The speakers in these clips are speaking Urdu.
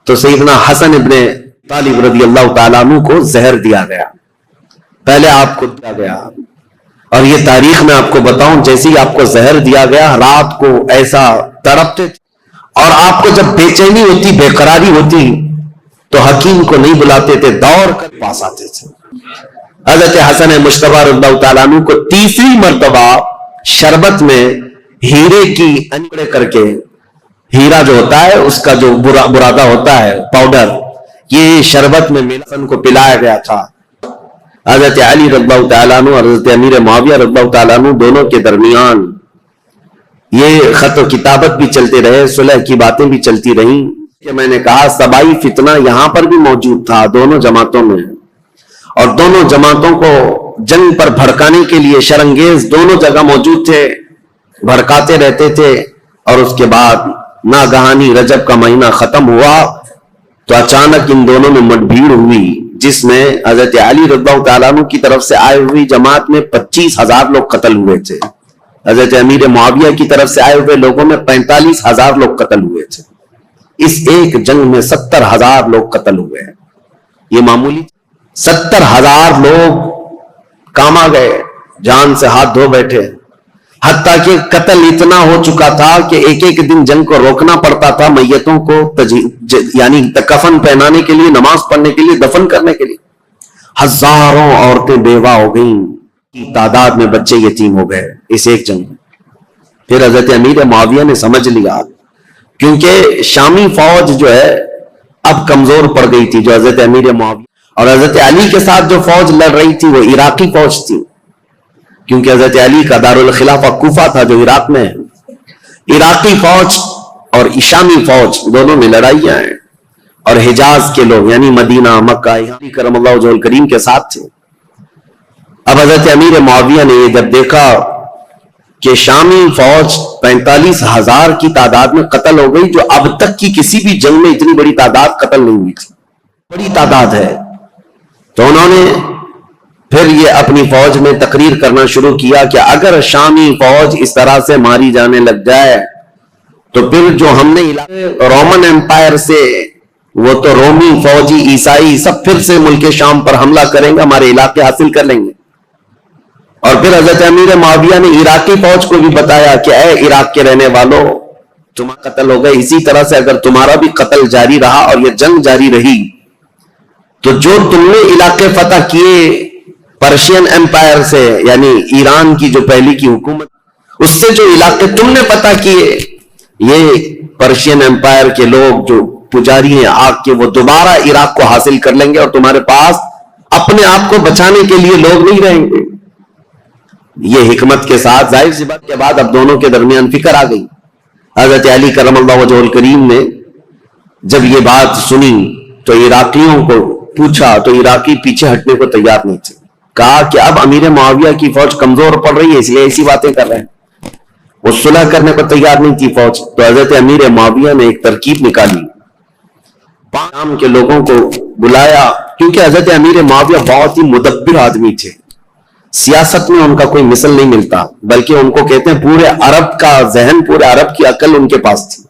تو سیدنا حسن ابن طالب رضی اللہ تعالیٰ عنہ کو زہر دیا گیا، پہلے آپ کو دیا گیا، اور یہ تاریخ میں آپ کو بتاؤں، جیسے ہی آپ کو زہر دیا گیا رات کو ایسا تڑپتے تھے، اور آپ کو جب بے چینی ہوتی، بے قراری ہوتی تو حکیم کو نہیں بلاتے تھے، دوڑ کر پاس آتے تھے۔ حضرت حسن مجتبی رضی اللہ تعالیٰ عنہ کو تیسری مرتبہ شربت میں ہیرے کی انگڑے کر کے، ہیرا جو ہوتا ہے اس کا جو برادہ ہوتا ہے پاؤڈر، یہ شربت میں حسن کو پلایا گیا تھا۔ حضرت علی رضی اللہ تعالیٰ عنہ اور حضرت امیر معاویہ رضی اللہ تعالیٰ عنہ دونوں کے درمیان یہ خط و کتابت بھی چلتے رہے، صلح کی باتیں بھی چلتی رہیں، کہ میں نے کہا سبائی فتنہ یہاں پر بھی موجود تھا دونوں جماعتوں میں، اور دونوں جماعتوں کو جنگ پر بھڑکانے کے لیے شرانگیز دونوں جگہ موجود تھے، بھڑکاتے رہتے تھے۔ اور اس کے بعد ناگہانی رجب کا مہینہ ختم ہوا تو اچانک ان دونوں میں مٹ بھیڑ ہوئی، جس میں حضرت علی رضی اللہ تعالیٰ عنہ کی طرف سے آئے ہوئی جماعت میں 25,000 لوگ قتل ہوئے تھے، حضرت امیر معاویہ کی طرف سے آئے ہوئے لوگوں میں 45,000 لوگ قتل ہوئے تھے۔ اس ایک جنگ میں 70,000 لوگ قتل ہوئے ہیں، یہ معمولی 70,000 لوگ کام آ گئے، جان سے ہاتھ دھو بیٹھے، حتیٰ کہ قتل اتنا ہو چکا تھا کہ ایک ایک دن جنگ کو روکنا پڑتا تھا میتوں کو یعنی کفن پہنانے کے لیے، نماز پڑھنے کے لیے، دفن کرنے کے لیے۔ ہزاروں عورتیں بیوہ ہو گئیں، کی تعداد میں بچے یتیم ہو گئے اس ایک جنگ میں۔ پھر حضرت امیر معاویہ نے سمجھ لیا، کیونکہ شامی فوج جو ہے اب کمزور پڑ گئی تھی، جو حضرت امیر معاویہ اور حضرت علی کے ساتھ جو فوج لڑ رہی تھی وہ عراقی فوج تھی، کیونکہ حضرت علی کا دارالخلافہ کوفہ تھا جو عراق میں ہے۔ عراقی فوج اور شامی فوج دونوں میں لڑائیاں ہیں، اور حجاز کے لوگ یعنی مدینہ، مکہ، یہاں کرم اللہ وجہہ الکریم کے ساتھ تھے۔ اب حضرت امیر معاویہ نے یہ جب دیکھا کہ شامی فوج 45,000 کی تعداد میں قتل ہو گئی، جو اب تک کی کسی بھی جنگ میں اتنی بڑی تعداد قتل نہیں ہوئی تھی، بڑی تعداد ہے، تو انہوں نے پھر یہ اپنی فوج میں تقریر کرنا شروع کیا کہ اگر شامی فوج اس طرح سے ماری جانے لگ جائے تو پھر جو ہم نے رومن امپائر سے، وہ تو رومی فوجی عیسائی سب پھر سے ملک شام پر حملہ کریں گے، ہمارے علاقے حاصل کر لیں گے۔ اور پھر حضرت امیر معاویہ نے عراقی فوج کو بھی بتایا کہ اے عراق کے رہنے والوں، تمہارا قتل ہو گئے، اسی طرح سے اگر تمہارا بھی قتل جاری رہا اور یہ جنگ جاری رہی تو جو تم نے علاقے فتح کیے پرشین امپائر سے، یعنی ایران کی جو پہلی کی حکومت، اس سے جو علاقے تم نے فتح کیے، یہ پرشین امپائر کے لوگ جو پجاری ہیں آگ کے، وہ دوبارہ عراق کو حاصل کر لیں گے، اور تمہارے پاس اپنے آپ کو بچانے کے لیے لوگ نہیں رہیں گے۔ یہ حکمت کے ساتھ، ظاہر سی بات کے بعد اب دونوں کے درمیان فکر آ گئی۔ حضرت علی کرم اللہ وجہہ الکریم نے جب یہ بات سنی تو عراقیوں کو پوچھا، تو عراقی پیچھے ہٹنے کو تیار نہیں تھے، کہا کہ اب امیر معاویہ کی فوج کمزور پڑ رہی ہے، اس لیے ایسی باتیں کر رہے ہیں، وہ صلح کرنے کو تیار نہیں تھی فوج۔ تو حضرت امیر معاویہ نے ایک ترکیب نکالی، شام کے لوگوں کو بلایا، کیونکہ حضرت امیر معاویہ بہت ہی مدبر آدمی تھے، سیاست میں ان کا کوئی مثل نہیں ملتا، بلکہ ان کو کہتے ہیں پورے عرب کا ذہن، پورے عرب کی عقل ان کے پاس تھی۔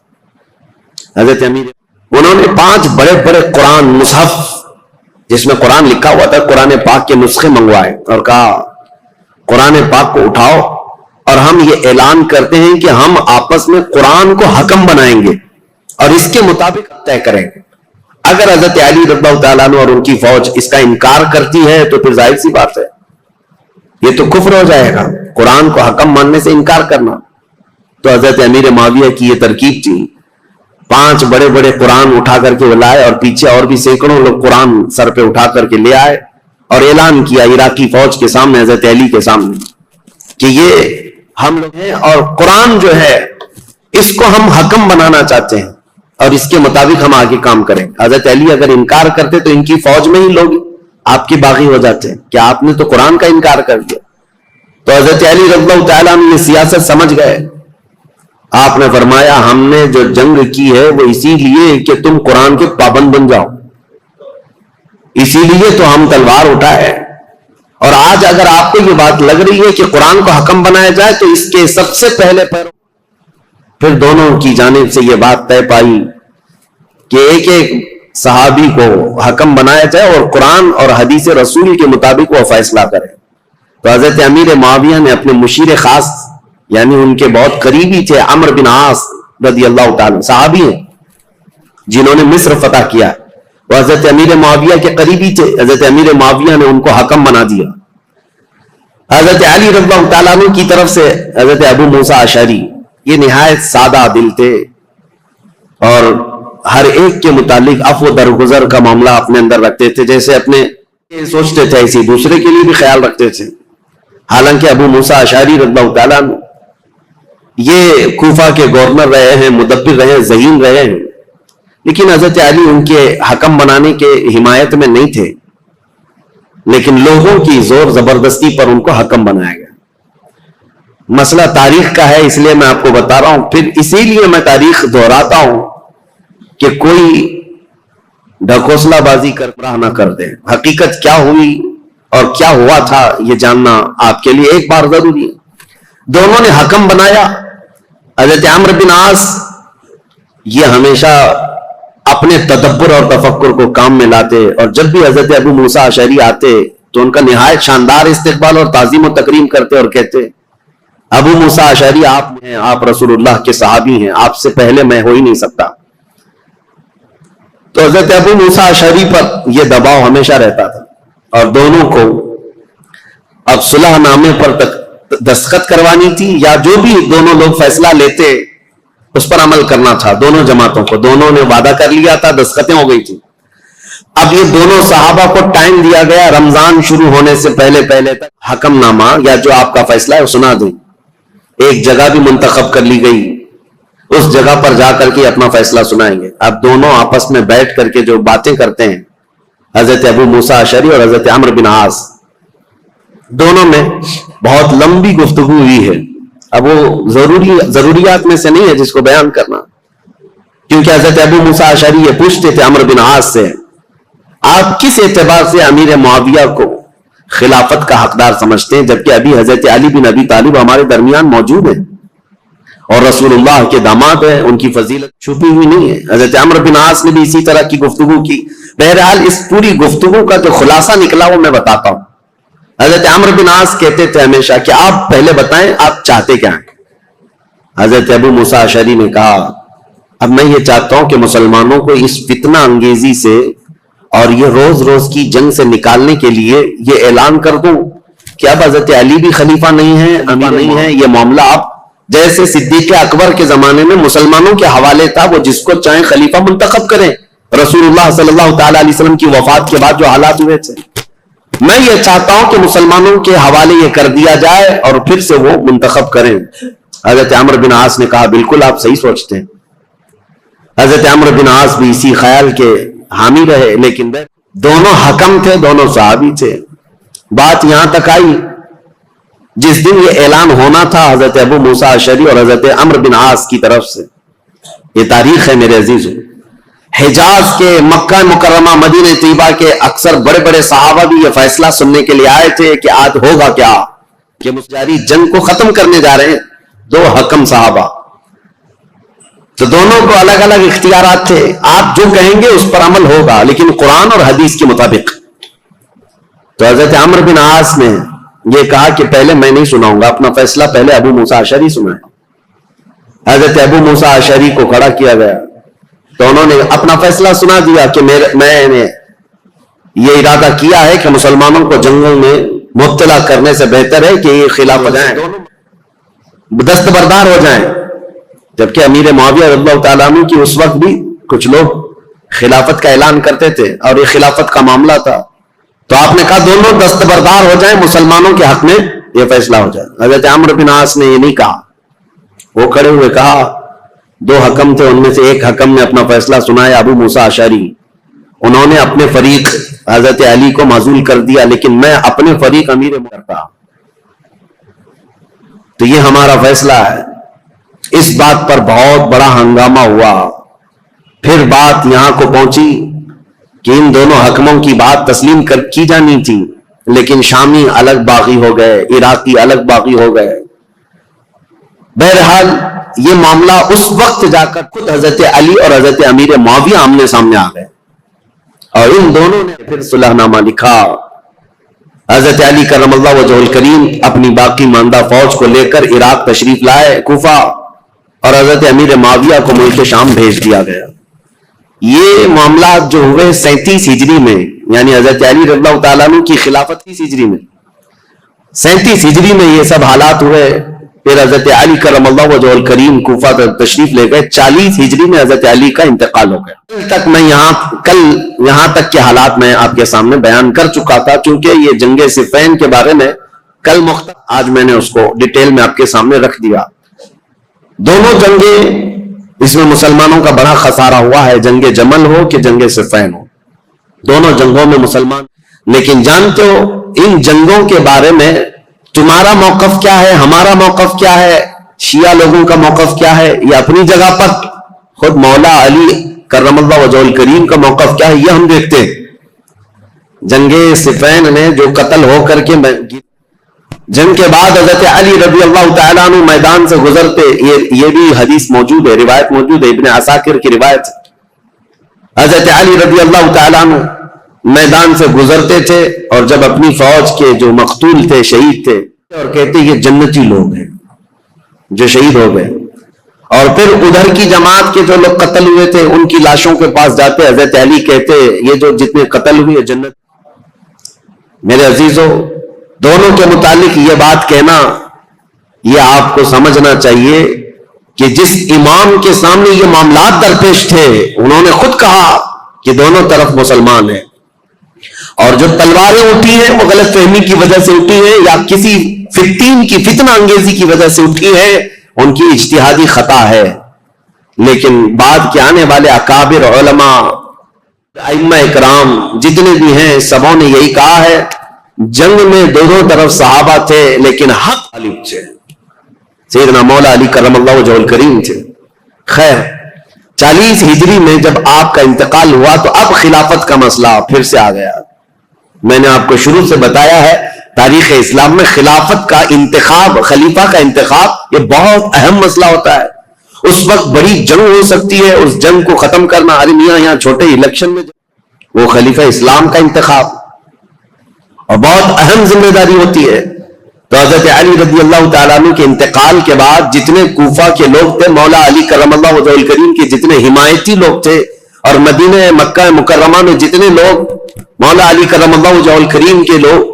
حضرت امیر انہوں نے 5 بڑے بڑے قرآن مصحف جس میں قرآن لکھا ہوا تھا، قرآن پاک کے نسخے منگوائے اور کہا قرآن پاک کو اٹھاؤ اور ہم یہ اعلان کرتے ہیں کہ ہم آپس میں قرآن کو حکم بنائیں گے اور اس کے مطابق طے کریں گے۔ اگر حضرت علی رضی اللہ تعالیٰ عنہ اور ان کی فوج اس کا انکار کرتی ہے تو پھر ظاہر سی بات ہے یہ تو کفر ہو جائے گا، قرآن کو حکم ماننے سے انکار کرنا۔ تو حضرت امیر معاویہ کی یہ ترکیب تھی، 5 بڑے بڑے قرآن اٹھا کر کے لائے، اور پیچھے اور بھی سینکڑوں لوگ قرآن سر پہ اٹھا کر کے لے آئے، اور اعلان کیا عراقی فوج کے سامنے، حضرت علی کے سامنے، کہ یہ ہم لوگ ہیں اور قرآن جو ہے اس کو ہم حکم بنانا چاہتے ہیں اور اس کے مطابق ہم آگے کام کریں۔ حضرت علی اگر انکار کرتے تو ان کی فوج میں ہی لوگ آپ کی باغی ہو جاتے ہیں کہ آپ نے تو قرآن کا انکار کر دیا۔ تو حضرت علی رضی اللہ تعالیٰ عنہ یہ سیاست سمجھ گئے، آپ نے فرمایا ہم نے جو جنگ کی ہے وہ اسی لیے کہ تم قرآن کے پابند بن جاؤ، اسی لیے تو ہم تلوار اٹھائے، اور آج اگر آپ کو یہ بات لگ رہی ہے کہ قرآن کو حکم بنایا جائے تو اس کے سب سے پہلے پھر دونوں کی جانب سے یہ بات طے پائی کہ ایک ایک صحابی کو حکم بنایا جائے اور قرآن اور حدیث رسول کے مطابق وہ فیصلہ کرے. تو حضرت امیر معاویہ نے اپنے مشیر خاص یعنی ان کے بہت قریبی تھے عمرو بن عاص رضی اللہ تعالی صحابی ہیں جنہوں نے مصر فتح کیا, وہ حضرت امیر معاویہ کے قریبی تھے. حضرت امیر معاویہ نے ان کو حکم بنا دیا. حضرت علی رضی اللہ تعالیٰ عنہ کی طرف سے حضرت ابو موسیٰ اشعری یہ نہایت سادہ دل تھے اور ہر ایک کے متعلق عفو درگزر کا معاملہ اپنے اندر رکھتے تھے, جیسے اپنے سوچتے تھے اسی دوسرے کے لیے بھی خیال رکھتے تھے. حالانکہ ابو موسیٰ اشعری رضی اللہ تعالیٰ عنہ یہ کوفہ کے گورنر رہے ہیں, مدبر رہے ہیں, ذہین رہے ہیں, لیکن حضرت علی ان کے حکم بنانے کے حمایت میں نہیں تھے, لیکن لوگوں کی زور زبردستی پر ان کو حکم بنایا گیا. مسئلہ تاریخ کا ہے اس لیے میں آپ کو بتا رہا ہوں, پھر اسی لیے میں تاریخ دہراتا ہوں کہ کوئی ڈھکوسلا بازی کر رہا نہ کر دے. حقیقت کیا ہوئی اور کیا ہوا تھا یہ جاننا آپ کے لیے ایک بار ضروری ہے. دونوں نے حکم بنایا. حضرت عمرو بن عاص یہ ہمیشہ اپنے تدبر اور تفکر کو کام میں لاتے, اور جب بھی حضرت ابو موسیٰ اشعری آتے تو ان کا نہایت شاندار استقبال اور تعظیم و تکریم کرتے اور کہتے ابو موسیٰ اشعری آپ ہیں, آپ رسول اللہ کے صحابی ہیں, آپ سے پہلے میں ہو ہی نہیں سکتا. تو حضرت ابو موسیٰ اشعری پر یہ دباؤ ہمیشہ رہتا تھا اور دونوں کو اب صلح نامے پر دستخط کروانی تھی یا جو بھی دونوں لوگ فیصلہ لیتے اس پر عمل کرنا تھا. دونوں جماعتوں کو دونوں نے وعدہ کر لیا تھا, دستخطیں ہو گئی تھی. اب یہ دونوں صحابہ کو ٹائم دیا گیا رمضان شروع ہونے سے پہلے تک حکم نامہ یا جو آپ کا فیصلہ ہے وہ سنا دیں. ایک جگہ بھی منتخب کر لی گئی, اس جگہ پر جا کر کے اپنا فیصلہ سنائیں گے. اب دونوں آپس میں بیٹھ کر کے جو باتیں کرتے ہیں حضرت ابو موسیٰ اشعری اور حضرت عمرو بن عاص دونوں میں بہت لمبی گفتگو ہوئی ہے. اب وہ ضروریات میں سے نہیں ہے جس کو بیان کرنا, کیونکہ حضرت ابو موسیٰ اشعری یہ پوچھتے تھے عمرو بن عاص سے آپ کس اعتبار سے امیر معاویہ کو خلافت کا حقدار سمجھتے ہیں, جبکہ ابھی حضرت علی بن ابی طالب ہمارے درمیان موجود ہیں اور رسول اللہ کے داماد ہیں, ان کی فضیلت چھپی ہوئی نہیں ہے. حضرت عمرو بن عاص نے بھی اسی طرح کی گفتگو کی. بہرحال اس پوری گفتگو کا جو خلاصہ نکلا وہ میں بتاتا ہوں. حضرت عمرو بن عاص کہتے تھے ہمیشہ کہ آپ پہلے بتائیں آپ چاہتے کیا ہیں. حضرت ابو موسیٰ اشعری نے کہا اب میں یہ چاہتا ہوں کہ مسلمانوں کو اس فتنہ انگیزی سے اور یہ روز روز کی جنگ سے نکالنے کے لیے یہ اعلان کر دوں کہ اب حضرت علی بھی خلیفہ نہیں ہے, امیر نہیں ہے. یہ معاملہ اب جیسے صدیق اکبر کے زمانے میں مسلمانوں کے حوالے تھا, وہ جس کو چاہیں خلیفہ منتخب کریں. رسول اللہ صلی اللہ تعالی علیہ وسلم کی وفات کے بعد جو حالات ہوئے تھے, میں یہ چاہتا ہوں کہ مسلمانوں کے حوالے یہ کر دیا جائے اور پھر سے وہ منتخب کریں. حضرت عمرو بن عاص نے کہا بالکل آپ صحیح سوچتے ہیں. حضرت عمرو بن عاص بھی اسی خیال کے حامی رہے, لیکن دونوں حکم تھے, دونوں صحابی تھے. بات یہاں تک آئی جس دن یہ اعلان ہونا تھا حضرت ابو موسیٰ اشعری اور حضرت عمرو بن عاص کی طرف سے. یہ تاریخ ہے میرے عزیزو. حجاز کے, مکہ مکرمہ, مدینہ طیبہ کے اکثر بڑے بڑے صحابہ بھی یہ فیصلہ سننے کے لیے آئے تھے کہ آج ہوگا کیا, کہ جاری جنگ کو ختم کرنے جا رہے ہیں دو حکم صحابہ. تو دونوں کو الگ الگ اختیارات تھے. آپ جو کہیں گے اس پر عمل ہوگا, لیکن قرآن اور حدیث کے مطابق. تو حضرت عمرو بن عاص نے یہ کہا کہ پہلے میں نہیں سناؤں گا, اپنا فیصلہ پہلے ابو موسیٰ اشعری سنائے. حضرت ابو موسیٰ اشعری کو کھڑا کیا گیا تو انہوں نے اپنا فیصلہ سنا دیا کہ میں نے یہ ارادہ کیا ہے کہ مسلمانوں کو جنگوں میں مبتلا کرنے سے بہتر ہے کہ یہ خلاف ہو جائیں, دستبردار ہو جائیں. جبکہ امیر معاویہ رضی اللہ تعالیٰ عنہ کی اس وقت بھی کچھ لوگ خلافت کا اعلان کرتے تھے اور یہ خلافت کا معاملہ تھا. تو آپ نے کہا دونوں دستبردار ہو جائیں, مسلمانوں کے حق میں یہ فیصلہ ہو جائے. حضرت عمرو بن عاص نے یہ نہیں کہا, وہ کھڑے ہوئے کہا دو حکم تھے, ان میں سے ایک حکم نے اپنا فیصلہ سنایا ابو موسیٰ اشعری, انہوں نے اپنے فریق حضرت علی کو معزول کر دیا, لیکن میں اپنے فریق امیر کرتا. تو یہ ہمارا فیصلہ ہے. اس بات پر بہت بڑا ہنگامہ ہوا. پھر بات یہاں کو پہنچی کہ ان دونوں حکموں کی بات تسلیم کی جانی تھی, لیکن شامی الگ باغی ہو گئے, عراقی الگ باغی ہو گئے. بہرحال یہ معاملہ اس وقت جا کر خود حضرت علی اور حضرت امیر معاویہ آمنے سامنے آ گئے اور ان دونوں نے پھر صلح نامہ لکھا. حضرت علی کرم اللہ وجہہ الکریم اپنی باقی ماندہ فوج کو لے کر عراق تشریف لائے کوفہ, اور حضرت امیر معاویہ کو ملک شام بھیج دیا گیا. یہ معاملات جو ہوئے 37 ہجری میں, یعنی حضرت علی رضی اللہ تعالیٰ عنہ کی خلافت 30 ہجری میں, 37 ہجری میں یہ سب حالات ہوئے. پھر حضرت علی کرم اللہ وجہہ الکریم کوفہ تشریف لے گئے. 40 ہجری میں حضرت علی کا انتقال ہو گیا. کل یہاں تک کے حالات میں آپ کے سامنے بیان کر چکا تھا, کیونکہ یہ جنگ صفین کے بارے میں کل مختصر, آج میں نے اس کو ڈیٹیل میں آپ کے سامنے رکھ دیا. دونوں جنگیں اس میں مسلمانوں کا بڑا خسارہ ہوا ہے, جنگ جمل ہو کہ جنگ صفین ہو, دونوں جنگوں میں مسلمان. لیکن جانتے ہو ان جنگوں کے بارے میں تمہارا موقف کیا ہے, ہمارا موقف کیا ہے, شیعہ لوگوں کا موقف کیا ہے, یہ اپنی جگہ پر خود مولا علی کرم اللہ وجہہ الکریم کا موقف کیا ہے, یہ ہم دیکھتے ہیں. جنگ صفین میں جو قتل ہو کر کے جنگ کے بعد حضرت علی رضی اللہ تعالیٰ عنہ میدان سے گزرتے, یہ بھی حدیث موجود ہے, روایت موجود ہے, ابن عساکر کی روایت. حضرت علی رضی اللہ تعالیٰ عنہ میدان سے گزرتے تھے اور جب اپنی فوج کے جو مقتول تھے, شہید تھے, اور کہتے یہ جنتی لوگ ہیں جو شہید ہو گئے. اور پھر ادھر کی جماعت کے جو لوگ قتل ہوئے تھے ان کی لاشوں کے پاس جاتے, حضرت علی کہتے یہ جو جتنے قتل ہوئے جنت. میرے عزیزوں, دونوں کے متعلق یہ بات کہنا, یہ آپ کو سمجھنا چاہیے کہ جس امام کے سامنے یہ معاملات درپیش تھے انہوں نے خود کہا کہ دونوں طرف مسلمان ہیں, اور جو تلواریں اٹھی ہیں وہ غلط فہمی کی وجہ سے اٹھی ہیں یا کسی فتین کی فتنہ انگیزی کی وجہ سے اٹھی ہے, ان کی اجتہادی خطا ہے. لیکن بعد کے آنے والے اکابر علماء, ائمہ اکرام جتنے بھی ہیں, سبوں نے یہی کہا ہے جنگ میں دونوں طرف صحابہ تھے لیکن حق غالب تھے, سیدنا مولا علی کرم اللہ وجہہ الکریم تھے. خیر 40 ہجری میں جب آپ کا انتقال ہوا تو اب خلافت کا مسئلہ پھر سے آ گیا. میں نے آپ کو شروع سے بتایا ہے تاریخ اسلام میں خلافت کا انتخاب, خلیفہ کا انتخاب یہ بہت اہم مسئلہ ہوتا ہے. اس وقت بڑی جنگ ہو سکتی ہے, اس جنگ کو ختم کرنا, ارے میاں یہاں چھوٹے الیکشن میں وہ خلیفہ اسلام کا انتخاب اور بہت اہم ذمہ داری ہوتی ہے. تو حضرت علی رضی اللہ تعالیٰ عنہ کے انتقال کے بعد جتنے کوفہ کے لوگ تھے, مولا علی کرم اللہ وجہہ الکریم کے جتنے حمایتی لوگ تھے, اور مدینہ مکہ مکرمہ میں جتنے لوگ مولا علی کرم اللہ وجہہ الکریم کے لوگ,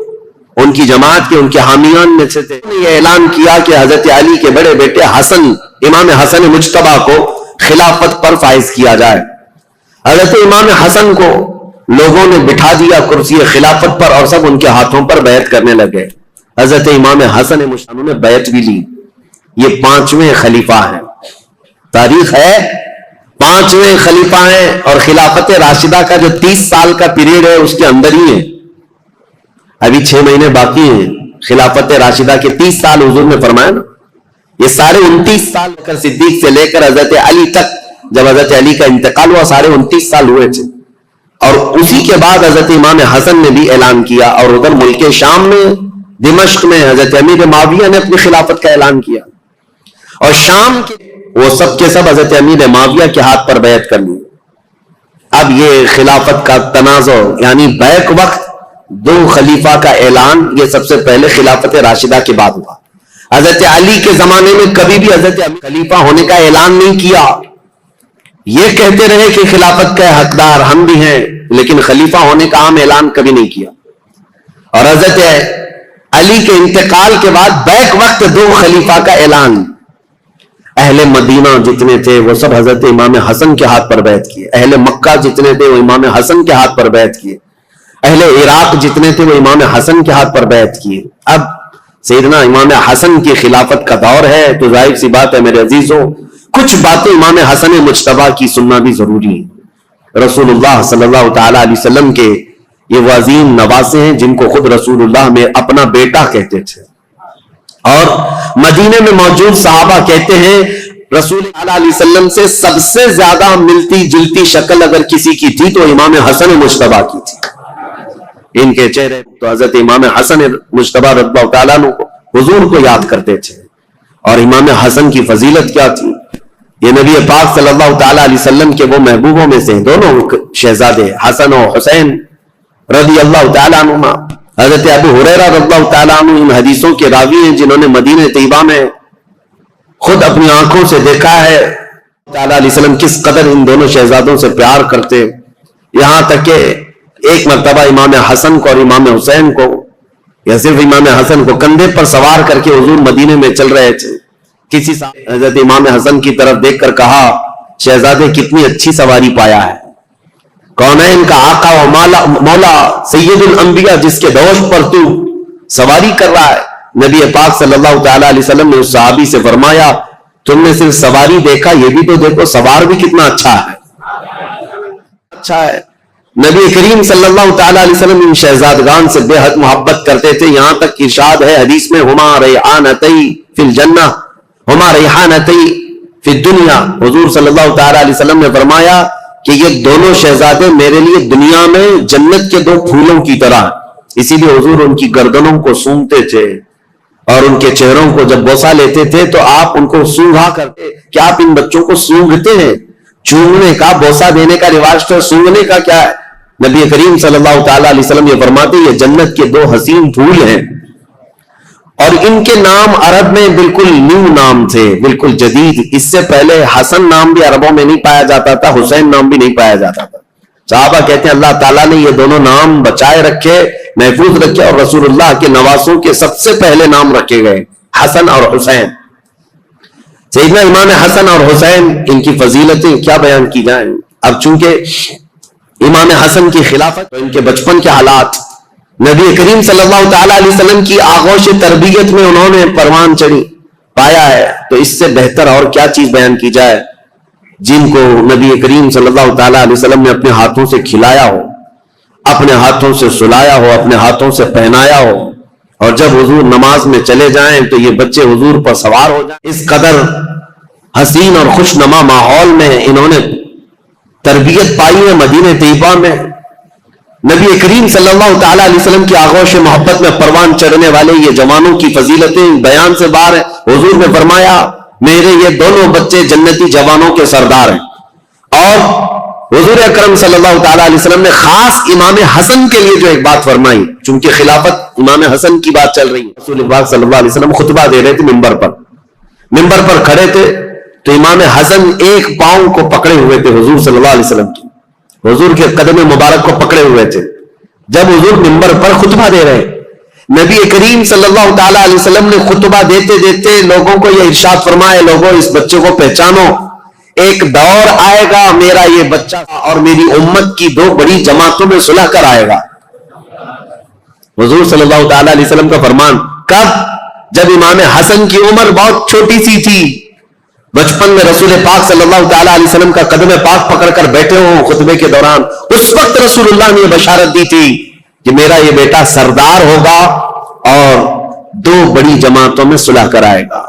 ان کی جماعت کے, ان کے حامیان میں سے تھے, یہ اعلان کیا کہ حضرت علی کے بڑے بیٹے حسن, امام حسن مجتبیٰ کو خلافت پر فائز کیا جائے. حضرت امام حسن کو لوگوں نے بٹھا دیا کرسی خلافت پر اور سب ان کے ہاتھوں پر بیعت کرنے لگے. حضرت امام حسن مجتبیٰ نے بیعت بھی لی. یہ 5ویں خلیفہ ہیں, تاریخ ہے 5ویں خلیفہ ہیں, اور خلافت راشدہ کا جو 30 سال کا پیریڈ ہے اس کے اندر ہی ہے. ابھی 6 مہینے باقی ہیں خلافت راشدہ کے 30 سال حضور نے فرمایا نا. یہ سارے 29 سال بکر صدیق سے لے کر حضرت علی تک, جب حضرت علی کا انتقال ہوا سارے 29 سال ہوئے تھے. اور اسی کے بعد حضرت امام حسن نے بھی اعلان کیا, اور ادھر ملک شام میں دمشق میں حضرت امیر معاویہ نے اپنی خلافت کا اعلان کیا, اور شام کے وہ سب کے سب حضرت امیر معاویہ کے ہاتھ پر بیعت کر لی. اب یہ خلافت کا تنازع یعنی بیک وقت 2 خلیفہ کا اعلان, یہ سب سے پہلے خلافت راشدہ کے بعد ہوا. حضرت علی کے زمانے میں کبھی بھی حضرت خلیفہ ہونے کا اعلان نہیں کیا. یہ کہتے رہے کہ خلافت کا حقدار ہم بھی ہیں, لیکن خلیفہ ہونے کا عام اعلان کبھی نہیں کیا. اور حضرت علی کے انتقال کے بعد بیک وقت 2 خلیفہ کا اعلان. اہل مدینہ جتنے تھے وہ سب حضرت امام حسن کے ہاتھ پر بیعت کیے, اہل مکہ جتنے تھے وہ امام حسن کے ہاتھ پر بیعت کیے, اہل عراق جتنے تھے وہ امام حسن کے ہاتھ پر بیعت کیے. اب سیدنا امام حسن کی خلافت کا دور ہے, تو ظاہر سی بات ہے میرے عزیزوں, کچھ باتیں امام حسن مجتبیٰ کی سننا بھی ضروری ہے. رسول اللہ صلی اللہ تعالی علیہ وسلم کے یہ وہ عظیم نواسے ہیں جن کو خود رسول اللہ میں اپنا بیٹا کہتے تھے, اور مدینے میں موجود صحابہ کہتے ہیں رسول اللہ علیہ وسلم سے سب سے زیادہ ملتی جلتی شکل اگر کسی کی تھی تو امام حسن مجتبیٰ کی تھی. ان کے چہرے تو حضرت امام حسن مجتبیٰ رضی اللہ تعالیٰ عنہ حضور کو یاد کرتے تھے, اور امام حسن کی فضیلت کیا تھی. یہ نبی پاک صلی اللہ تعالی علیہ وسلم کے وہ محبوبوں میں سے دونوں شہزادے حسن و حسین رضی اللہ تعالیٰ عنہما. حضرت ابو ہریرہ رضی اللہ تعالیٰ عنہ ان حدیثوں کے راوی ہیں جنہوں نے مدینہ طیبہ میں خود اپنی آنکھوں سے دیکھا ہے تعالیٰ علیہ وسلم کس قدر ان دونوں شہزادوں سے پیار کرتے. یہاں تک کہ ایک مرتبہ امام حسن کو اور امام حسین کو, یا صرف امام حسن کو, کندھے پر سوار کر کے حضور مدینے میں چل رہے تھے. کسی حضرت امام حسن کی طرف دیکھ کر کہا, شہزادے کتنی اچھی سواری پایا ہے, کونین کا آقا و مولا سید الانبیاء جس کے دوش پر تو سواری کر رہا ہے. نبی پاک صلی اللہ تعالیٰ علیہ وسلم نے اس صحابی سے فرمایا, تم نے صرف سواری دیکھا, یہ بھی تو دیکھو سوار بھی کتنا اچھا ہے. نبی کریم صلی اللہ تعالیٰ علیہ وسلم ان شہزادگان سے بے حد محبت کرتے تھے. یہاں تک ارشاد ہے حدیث میں, ہما ریحانتی فی الجنہ ہما ریحانتی فی الدنیا. حضور صلی اللہ تعالیٰ علیہ وسلم نے فرمایا کہ یہ دونوں شہزادے میرے لیے دنیا میں جنت کے دو پھولوں کی طرح. اسی لیے حضور ان کی گردنوں کو سونگتے تھے اور ان کے چہروں کو جب بوسہ لیتے تھے تو آپ ان کو سونگھا کرتے. کیا آپ ان بچوں کو سونگھتے ہیں؟ چومنے کا, بوسہ دینے کا رواج تو, سونگنے کا کیا ہے؟ نبی کریم صلی اللہ تعالیٰ علیہ وسلم یہ فرماتے یہ جنت کے دو حسین پھول ہیں, اور ان کے نام عرب میں بالکل نیو نام تھے, بالکل جدید. اس سے پہلے حسن نام بھی عربوں میں نہیں پایا جاتا تھا, حسین نام بھی نہیں پایا جاتا تھا. صحابہ کہتے ہیں اللہ تعالیٰ نے یہ دونوں نام بچائے رکھے, محفوظ رکھے, اور رسول اللہ کے نواسوں کے سب سے پہلے نام رکھے گئے حسن اور حسین. سیدنا امام حسن اور حسین, ان کی فضیلتیں کیا بیان کی جائیں. اب چونکہ امام حسن کی خلافت, ان کے بچپن کے حالات, نبی کریم صلی اللہ تعالیٰ علیہ وسلم کی آغوش تربیت میں انہوں نے پروان چڑھی پایا ہے, تو اس سے بہتر اور کیا چیز بیان کی جائے جن کو نبی کریم صلی اللہ تعالیٰ علیہ وسلم نے اپنے ہاتھوں سے کھلایا ہو, اپنے ہاتھوں سے سلایا ہو, اپنے ہاتھوں سے پہنایا ہو, اور جب حضور نماز میں چلے جائیں تو یہ بچے حضور پر سوار ہو جائیں. اس قدر حسین اور خوش نما ماحول میں انہوں نے تربیت پائی ہے مدینہ طیبہ میں. نبی کریم صلی اللہ تعالیٰ علیہ وسلم کی آغوش محبت میں پروان چڑھنے والے یہ جوانوں کی فضیلتیں بیان سے باہر ہیں. حضور نے فرمایا میرے یہ دونوں بچے جنتی جوانوں کے سردار ہیں. اور حضور اکرم صلی اللہ تعالیٰ علیہ وسلم نے خاص امام حسن کے لیے جو ایک بات فرمائی, چونکہ خلافت امام حسن کی بات چل رہی ہے. رسول اللہ صلی اللہ علیہ وسلم خطبہ دے رہے تھے, ممبر پر کھڑے تھے, تو امام حسن ایک پاؤں کو پکڑے ہوئے تھے حضور صلی اللہ علیہ وسلم کی, حضور کے قدم مبارک کو پکڑے ہوئے تھے. جب حضور ممبر پر خطبہ دے رہے, نبی کریم صلی اللہ تعالیٰ علیہ وسلم نے خطبہ دیتے دیتے لوگوں کو یہ ارشاد فرمایا, لوگوں اس بچے کو پہچانو, ایک دور آئے گا میرا یہ بچہ اور میری امت کی دو بڑی جماعتوں میں صلح کر آئے گا. حضور صلی اللہ تعالیٰ علیہ وسلم کا فرمان کب؟ جب امام حسن کی عمر بہت چھوٹی سی تھی, بچپن میں رسول پاک صلی اللہ تعالیٰ علیہ وسلم کا قدم پاک پکڑ کر بیٹھے ہوں خطبے کے دوران. اس وقت رسول اللہ نے یہ بشارت دی تھی کہ میرا یہ بیٹا سردار ہوگا اور دو بڑی جماعتوں میں صلح کرائے گا.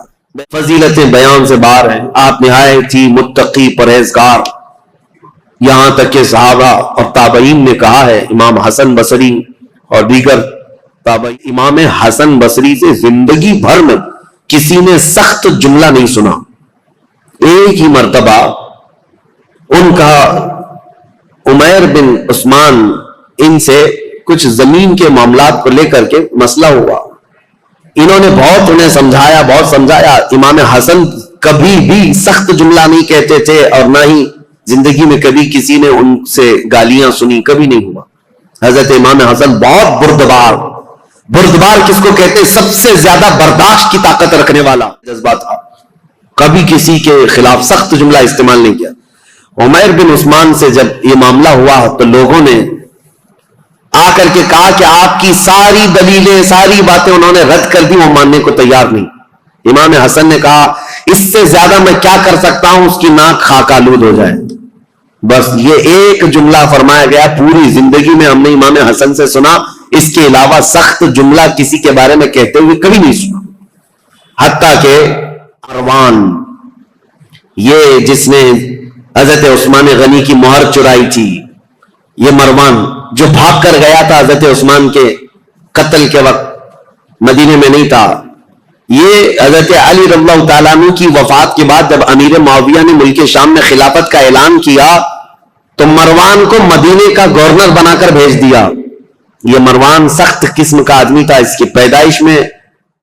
فضیلتیں بیان سے باہر ہیں. آپ نہایت ہی متقی پرہیزگار, یہاں تک کہ صحابہ اور تابعین نے کہا ہے, امام حسن بصری اور دیگر تابعین, امام حسن بصری سے زندگی بھر میں کسی نے سخت جملہ نہیں سنا. ایک ہی مرتبہ ان کا عمیر بن عثمان ان سے کچھ زمین کے معاملات کو لے کر کے مسئلہ ہوا. انہوں نے بہت انہیں سمجھایا, بہت سمجھایا. امام حسن کبھی بھی سخت جملہ نہیں کہتے تھے, اور نہ ہی زندگی میں کبھی کسی نے ان سے گالیاں سنی, کبھی نہیں ہوا. حضرت امام حسن بہت بردبار کس کو کہتے, سب سے زیادہ برداشت کی طاقت رکھنے والا جذبہ تھا, کبھی کسی کے خلاف سخت جملہ استعمال نہیں کیا. عمیر بن عثمان سے جب یہ معاملہ ہوا تو لوگوں نے آ کر کے کہا کہ آپ کی ساری دلیلیں, ساری باتیں انہوں نے رد کر دی, وہ ماننے کو تیار نہیں. امام حسن نے کہا اس سے زیادہ میں کیا کر سکتا ہوں, اس کی ناک خاک آلود ہو جائے. بس یہ ایک جملہ فرمایا گیا, پوری زندگی میں ہم نے امام حسن سے سنا, اس کے علاوہ سخت جملہ کسی کے بارے میں کہتے ہوئے کبھی نہیں سنا. حتیٰ کہ مروان, یہ جس نے حضرت عثمان غنی کی مہر چرائی تھی, یہ مروان جو بھاگ کر گیا تھا حضرت عثمان کے قتل کے وقت, مدینے میں نہیں تھا, یہ حضرت علی رضی اللہ تعالیٰ عنہ کی وفات کے بعد جب امیر معاویہ نے ملک شام میں خلافت کا اعلان کیا تو مروان کو مدینے کا گورنر بنا کر بھیج دیا. یہ مروان سخت قسم کا آدمی تھا. اس کی پیدائش میں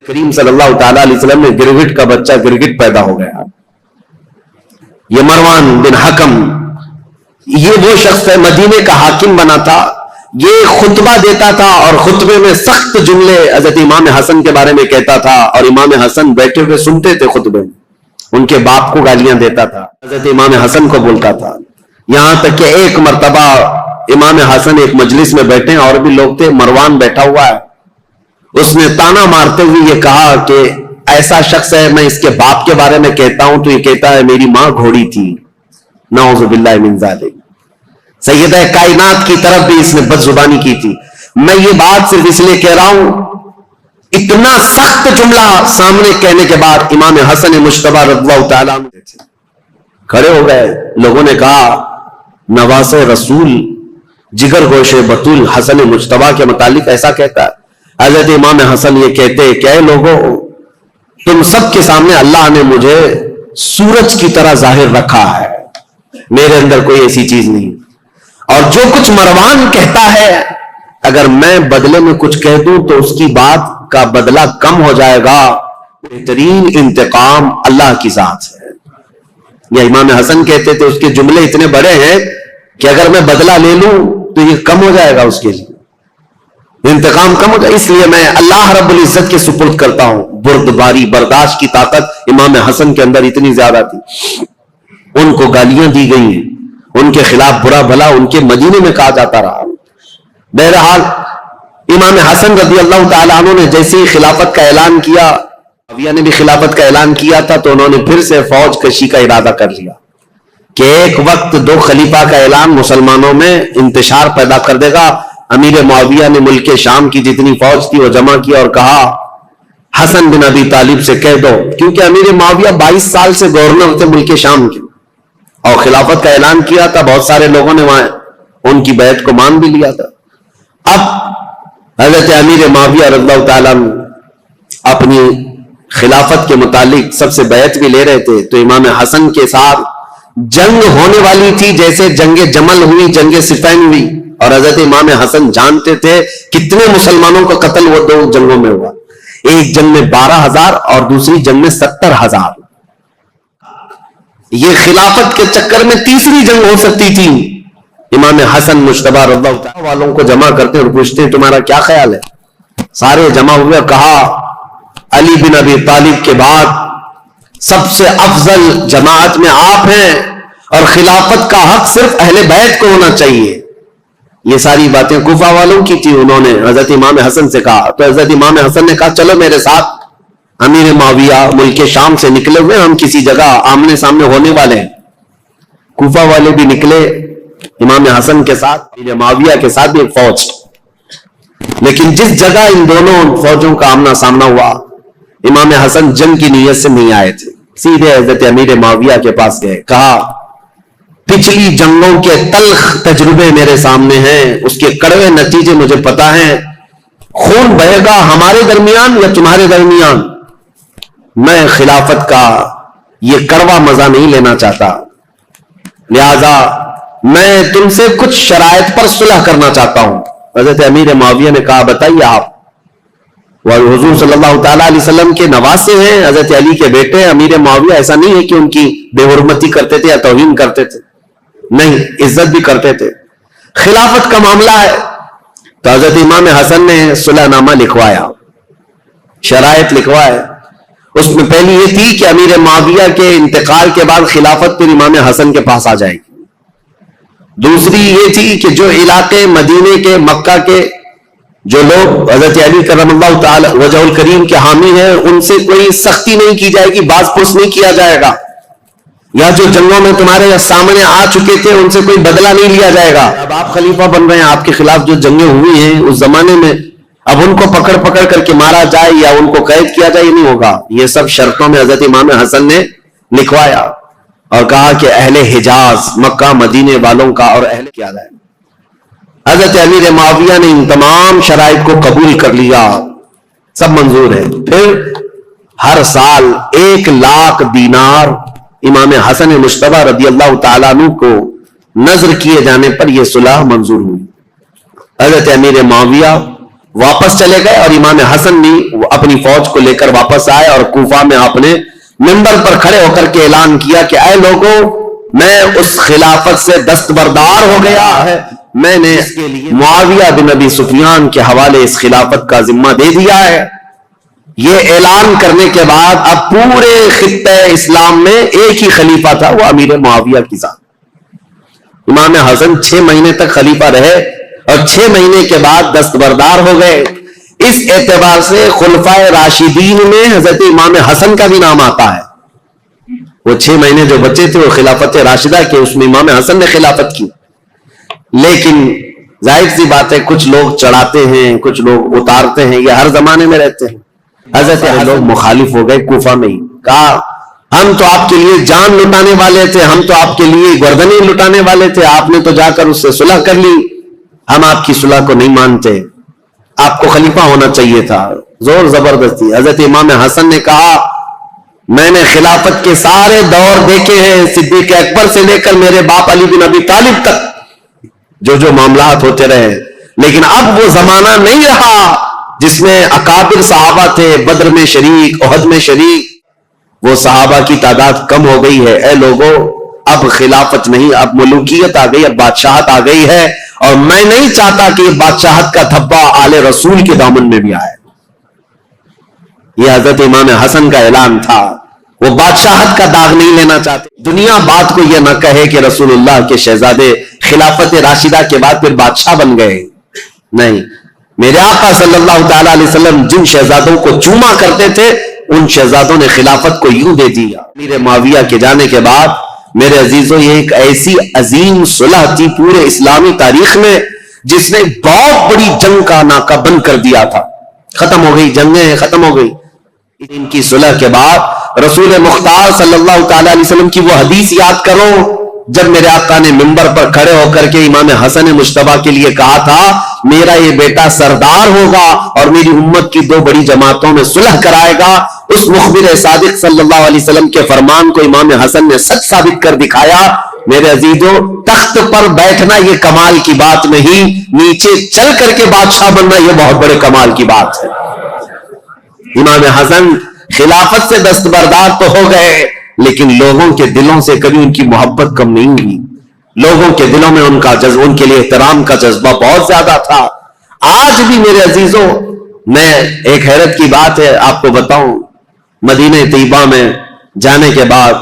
کریم صلی اللہ تعالیٰ علیہ وسلم میں گرگٹ کا بچہ گرگٹ پیدا ہو گیا. یہ مروان بن حکم یہ وہ شخص ہے، مدینے کا حاکم بنا تھا. یہ خطبہ دیتا تھا اور خطبے میں سخت جملے حضرت امام حسن کے بارے میں کہتا تھا اور امام حسن بیٹھے ہوئے سنتے تھے خطبے میں. ان کے باپ کو گالیاں دیتا تھا، حضرت امام حسن کو بولتا تھا. یہاں تک کہ ایک مرتبہ امام حسن ایک مجلس میں بیٹھے اور بھی لوگ تھے، مروان بیٹھا ہوا ہے. اس نے تانا مارتے ہوئے یہ کہا کہ ایسا شخص ہے، میں اس کے باپ کے بارے میں کہتا ہوں تو یہ کہتا ہے میری ماں گھوڑی تھی. نعوذ باللہ من ذالک. سیدہ کائنات کی طرف بھی اس نے بد زبانی کی تھی. میں یہ بات صرف اس لیے کہہ رہا ہوں، اتنا سخت جملہ سامنے کہنے کے بعد امام حسن مجتبی رضی اللہ تعالیٰ عنہ کھڑے ہو گئے. لوگوں نے کہا نواز رسول جگر گوش بطول حسن مجتبی کے متعلق ایسا کہتا ہے. حضرت امام حسن یہ کہتے کہ اے لوگوں، تم سب کے سامنے اللہ نے مجھے سورج کی طرح ظاہر رکھا ہے، میرے اندر کوئی ایسی چیز نہیں. اور جو کچھ مروان کہتا ہے اگر میں بدلے میں کچھ کہہ دوں تو اس کی بات کا بدلہ کم ہو جائے گا. بہترین انتقام اللہ کی ذات ہے. یہ امام حسن کہتے تھے اس کے جملے اتنے بڑے ہیں کہ اگر میں بدلہ لے لوں تو یہ کم ہو جائے گا، اس کے لیے انتقام کم ہو جائے. اس لیے میں اللہ رب العزت کے سپرد کرتا ہوں. بردباری برداشت کی طاقت امام حسن کے اندر اتنی زیادہ تھی. ان کو گالیاں دی گئی ہیں، ان کے خلاف برا بھلا ان کے مدینے میں کہا جاتا رہا. بہرحال امام حسن رضی اللہ تعالیٰ عنہ نے جیسے ہی خلافت کا اعلان کیا، معاویہ نے بھی خلافت کا اعلان کیا تھا، تو انہوں نے پھر سے فوج کشی کا ارادہ کر لیا کہ ایک وقت دو خلیفہ کا اعلان مسلمانوں میں انتشار پیدا کر دے گا. امیر معاویہ نے ملک شام کی جتنی فوج تھی وہ جمع کیا اور کہا حسن بن ابی طالب سے کہہ دو، کیونکہ امیر معاویہ 22 سال سے گورنر تھے ملک شام کے اور خلافت کا اعلان کیا تھا. بہت سارے لوگوں نے وہاں ان کی بیعت کو مان بھی لیا تھا. اب حضرت امیر معاویہ رضی اللہ تعالیٰ اپنی خلافت کے متعلق سب سے بیعت بھی لے رہے تھے، تو امام حسن کے ساتھ جنگ ہونے والی تھی، جیسے جنگ جمل ہوئی، جنگ صفین ہوئی. اور حضرت امام حسن جانتے تھے کتنے مسلمانوں کا قتل وہ دو جنگوں میں ہوا. ایک جنگ میں 12,000 اور دوسری جنگ میں 70,000. یہ خلافت کے چکر میں تیسری جنگ ہو سکتی تھی. امام حسن مجتبی رضی اللہ تعالیٰ والوں کو جمع کرتے اور پوچھتے ہیں تمہارا کیا خیال ہے؟ سارے جمع ہوئے. کہا علی بن ابی طالب کے بعد سب سے افضل جماعت میں آپ ہیں اور خلافت کا حق صرف اہل بیت کو ہونا چاہیے. یہ ساری باتیں کوفہ والوں کی تھی. انہوں نے حضرت امام حسن سے کہا تو حضرت امام حسن نے کہا چلو میرے ساتھ. امیر معاویہ ملک شام سے نکلے ہوئے، ہم کسی جگہ آمنے سامنے ہونے والے ہیں. کوفہ والے بھی نکلے امام حسن کے ساتھ، امیر معاویہ کے ساتھ بھی ایک فوج. لیکن جس جگہ ان دونوں فوجوں کا آمنا سامنا ہوا، امام حسن جنگ کی نیت سے نہیں آئے تھے، سیدھے حضرت امیر معاویہ کے پاس گئے. کہا پچھلی جنگوں کے تلخ تجربے میرے سامنے ہیں، اس کے کڑوے نتیجے مجھے پتا ہیں. خون بہے گا ہمارے درمیان یا تمہارے درمیان، میں خلافت کا یہ کڑوا مزہ نہیں لینا چاہتا. لہذا میں تم سے کچھ شرائط پر صلح کرنا چاہتا ہوں. حضرت امیر معاویہ نے کہا بتائیے آپ. اور حضور صلی اللہ تعالیٰ علیہ وسلم کے نواسے ہیں، حضرت علی کے بیٹے. امیر معاویہ ایسا نہیں ہے کہ ان کی بے حرمتی کرتے تھے یا توہین کرتے تھے، نہیں، عزت بھی کرتے تھے. خلافت کا معاملہ ہے تو حضرت امام حسن نے صلح نامہ لکھوایا، شرائط لکھوائے. اس میں پہلی یہ تھی کہ امیر معاویہ کے انتقال کے بعد خلافت پھر امام حسن کے پاس آ جائے گی. دوسری یہ تھی کہ جو علاقے مدینے کے مکہ کے جو لوگ حضرت علی کرم اللہ تعالی وجہ الکریم کے حامی ہیں ان سے کوئی سختی نہیں کی جائے گی، باز پرس نہیں کیا جائے گا، یا جو جنگوں میں تمہارے سامنے آ چکے تھے ان سے کوئی بدلہ نہیں لیا جائے گا. اب آپ خلیفہ بن رہے ہیں، آپ کے خلاف جو جنگیں ہوئی ہیں اس زمانے میں، اب ان کو پکڑ پکڑ کر کے مارا جائے یا ان کو قید کیا جائے، یہ نہیں ہوگا. یہ سب شرطوں میں حضرت امام حسن نے لکھوایا اور کہا کہ اہل حجاز مکہ مدینے والوں کا اور اہل کیا جائے. حضرت امیر معاویہ نے ان تمام شرائط کو قبول کر لیا، سب منظور ہے. پھر ہر سال 1,00,000 دینار امام حسن مجتبی رضی اللہ تعالیٰ عنہ کو نذر کیے جانے پر یہ صلح منظور ہوئی. حضرت امیر معاویہ واپس چلے گئے اور امام حسن بھی اپنی فوج کو لے کر واپس آئے اور کوفہ میں آپ نے منبر پر کھڑے ہو کر کے اعلان کیا کہ اے لوگوں، میں اس خلافت سے دستبردار ہو گیا ہے. میں نے معاویہ بن ابی سفیان کے حوالے اس خلافت کا ذمہ دے دیا ہے. یہ اعلان کرنے کے بعد اب پورے خطہ اسلام میں ایک ہی خلیفہ تھا، وہ امیر معاویہ کی ذات. امام حسن 6 مہینے تک خلیفہ رہے اور 6 مہینے کے بعد دستبردار ہو گئے. اس اعتبار سے خلفائے راشدین میں حضرت امام حسن کا بھی نام آتا ہے. وہ 6 مہینے جو بچے تھے وہ خلافت راشدہ کے، اس میں امام حسن نے خلافت کی. لیکن ظاہر سی بات ہے کچھ لوگ چڑھاتے ہیں، کچھ لوگ اتارتے ہیں، یہ ہر زمانے میں رہتے ہیں. حضرت لوگ مخالف ہو گئے کوفہ میں ہی، کہا ہم تو آپ کے لیے جان لٹانے والے تھے، ہم تو آپ کے لیے گردنیں لٹانے والے تھے، آپ نے تو جا کر اس سے صلح کر لی، ہم آپ کی صلح کو نہیں مانتے، آپ کو خلیفہ ہونا چاہیے تھا. زور زبردستی. حضرت امام حسن نے کہا میں نے خلافت کے سارے دور دیکھے ہیں، صدیق اکبر سے لے کر میرے باپ علی بن ابی طالب تک جو معاملات ہوتے رہے، لیکن اب وہ زمانہ نہیں رہا جس میں اکابر صحابہ تھے، بدر میں شریک، احد میں شریک. وہ صحابہ کی تعداد کم ہو گئی ہے. اے لوگوں، اب خلافت نہیں، اب ملوکیت آ گئی، اب بادشاہت آ گئی ہے، اور میں نہیں چاہتا کہ بادشاہت کا دھبا آل رسول کے دامن میں بھی آئے. یہ حضرت امام حسن کا اعلان تھا. وہ بادشاہت کا داغ نہیں لینا چاہتے. دنیا بات کو یہ نہ کہے کہ رسول اللہ کے شہزادے خلافت راشدہ کے بعد پھر بادشاہ بن گئے. نہیں، میرے آقا صلی اللہ تعالی علیہ وسلم جن شہزادوں کو چوما کرتے تھے ان شہزادوں نے خلافت کو یوں دے دیا. امیر معاویہ کے جانے کے بعد میرے عزیزوں یہ ایک ایسی عظیم صلح تھی پورے اسلامی تاریخ میں جس نے بہت بڑی جنگ کا ناکہ بند کر دیا تھا. ختم ہو گئی، جنگیں ختم ہو گئی. ان کی صلح کے بعد رسول مختار صلی اللہ تعالی علیہ وسلم کی وہ حدیث یاد کرو جب میرے آقا نے منبر پر کھڑے ہو کر کے امام حسن مجتبی کے لیے کہا تھا میرا یہ بیٹا سردار ہوگا اور میری امت کی 2 بڑی جماعتوں میں صلح کرائے گا. اس مخبر صادق صلی اللہ علیہ وسلم کے فرمان کو امام حسن نے سچ ثابت کر دکھایا. میرے عزیزوں، تخت پر بیٹھنا یہ کمال کی بات نہیں، نیچے چل کر کے بادشاہ بننا یہ بہت بڑے کمال کی بات ہے. امام حسن خلافت سے دستبردار تو ہو گئے لیکن لوگوں کے دلوں سے کبھی ان کی محبت کم نہیں ہوئی. لوگوں کے دلوں میں ان کا جذبہ، ان کے لیے احترام کا جذبہ بہت زیادہ تھا. آج بھی میرے عزیزوں، میں ایک حیرت کی بات ہے آپ کو بتاؤں، مدینہ طیبہ میں جانے کے بعد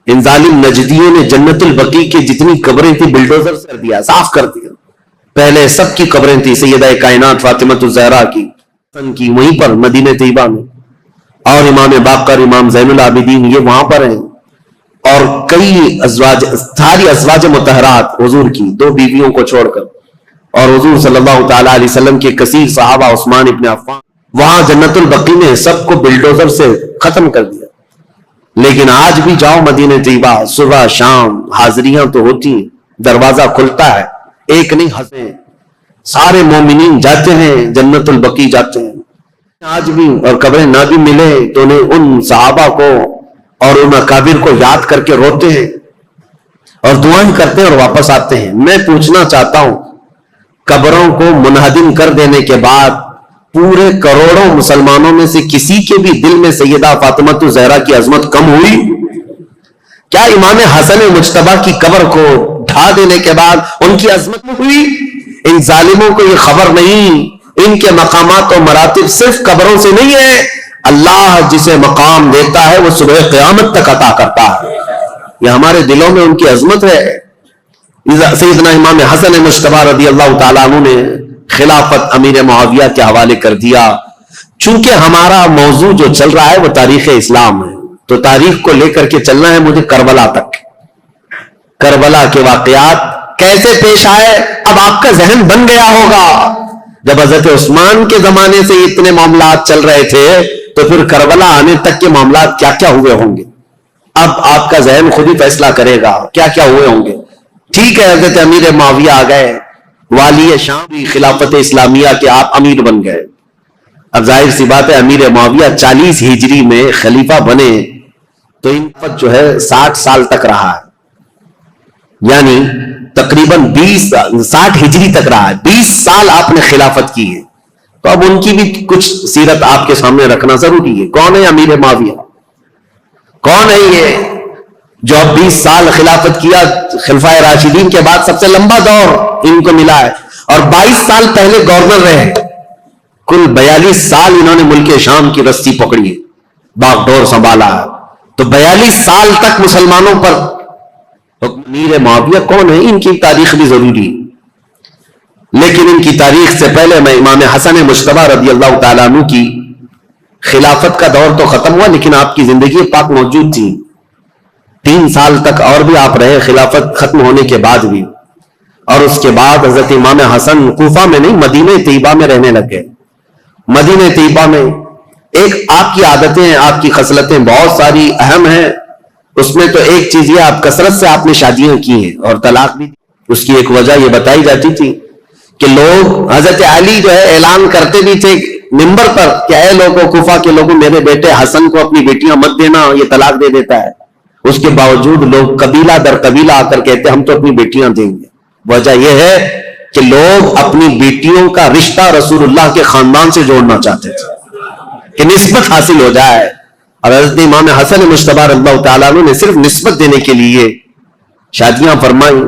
ان ظالم نجدیوں نے جنت البقیع کی جتنی قبریں تھی بلڈوزر سے کر دیا، صاف کر دیا. پہلے سب کی قبریں تھی سیدہ کائنات فاطمہ الزہرا کی وہیں پر مدینہ طیبہ میں، اور امام باقر، امام زین العابدین یہ وہاں پر ہیں، اور کئی ازواج، ساری ازواج مطہرات حضور کی 2 بیویوں کو چھوڑ کر، اور حضور صلی اللہ تعالی علیہ وسلم کے کثیر صحابہ، عثمان ابن عفان، وہاں جنت البقیع میں سب کو بلڈوزر سے ختم کر دیا. لیکن آج بھی جاؤ مدینہ طیبہ، صبح شام حاضریاں تو ہوتی ہیں، دروازہ کھلتا ہے، ایک نہیں ہنسے، سارے مومنین جاتے ہیں جنت البقیع جاتے ہیں. آج بھی اور قبریں نہ بھی ملے تو انہیں ان صحابہ کو اور ان اکابر کو یاد کر کے روتے ہیں اور دعائیں کرتے ہیں اور واپس آتے ہیں. میں پوچھنا چاہتا ہوں، قبروں کو منہدم کر دینے کے بعد پورے کروڑوں مسلمانوں میں سے کسی کے بھی دل میں سیدہ فاطمہ الزہرا کی عظمت کم ہوئی؟ کیا امام حسن مجتبی کی قبر کو ڈھا دینے کے بعد ان کی عظمت ہوئی؟ ان ظالموں کو یہ خبر نہیں، ان کے مقامات و مراتب صرف قبروں سے نہیں ہے. اللہ جسے مقام دیتا ہے وہ صبح قیامت تک عطا کرتا ہے. یہ ہمارے دلوں میں ان کی عظمت ہے. سیدنا امام حسن مجتبی رضی اللہ تعالیٰ عنہ نے خلافت امیر معاویہ کے حوالے کر دیا. چونکہ ہمارا موضوع جو چل رہا ہے وہ تاریخ اسلام ہے تو تاریخ کو لے کر کے چلنا ہے مجھے کربلا تک. کربلا کے واقعات کیسے پیش آئے اب آپ کا ذہن بن گیا ہوگا. جب حضرت عثمان کے زمانے سے اتنے معاملات چل رہے تھے تو پھر کربلا آنے تک کے معاملات کیا کیا ہوئے ہوں گے. اب آپ کا ذہن خود ہی فیصلہ کرے گا کیا کیا ہوئے ہوں گے. ٹھیک ہے، حضرت امیر معاویہ آ گئے، والی شام بھی خلافت اسلامیہ کے آپ امیر بن گئے. اب ظاہر سی بات ہے امیر معاویہ 40 ہجری میں خلیفہ بنے تو ان پر جو ہے 60 سال تک رہا ہے، یعنی تقریباً 60 ہجری تک رہا ہے، 20 سال آپ نے خلافت کی ہے. تو اب ان کی بھی کچھ سیرت آپ کے سامنے رکھنا ضروری ہے. کون ہے امیر معاویہ؟ کون ہے یہ جو اب 20 سال خلافت کیا؟ خلفائے راشدین کے بعد سب سے لمبا دور ان کو ملا ہے، اور 22 سال پہلے گورنر رہے. کل 42 سال انہوں نے ملک شام کی رسی پکڑی ہے، باغ ڈور سنبھالا ہے. تو 42 سال تک مسلمانوں پر امیر معاویہ کون ہے؟ ان کی تاریخ بھی ضروری ہے. لیکن ان کی تاریخ سے پہلے میں امام حسن مجتبی رضی اللہ تعالیٰ عنہ کی خلافت کا دور تو ختم ہوا، لیکن آپ کی زندگی پاک موجود تھی. 3 سال تک اور بھی آپ رہے خلافت ختم ہونے کے بعد بھی. اور اس کے بعد حضرت امام حسن کوفہ میں نہیں، مدینہ طیبہ میں رہنے لگ گئے. مدینہ طیبہ میں ایک آپ کی عادتیں، آپ کی خصلتیں بہت ساری اہم ہیں. اس میں تو ایک چیز یہ، آپ کثرت سے آپ نے شادیاں کی ہیں اور طلاق بھی. اس کی ایک وجہ یہ بتائی جاتی تھی کہ لوگ، حضرت علی جو ہے اعلان کرتے بھی تھے منبر پر کہ اے لوگوں، کوفہ کے لوگوں، میرے بیٹے حسن کو اپنی بیٹیاں مت دینا، یہ طلاق دے دیتا ہے. اس کے باوجود لوگ قبیلہ در قبیلہ آ کر کہتے ہم تو اپنی بیٹیاں دیں گے. وجہ یہ ہے کہ لوگ اپنی بیٹیوں کا رشتہ رسول اللہ کے خاندان سے جوڑنا چاہتے تھے کہ نسبت حاصل ہو جائے. اور حضرت امام حسن مجتبی رضی اللہ تعالیٰ عنہ نے صرف نسبت دینے کے لیے شادیاں فرمائیں.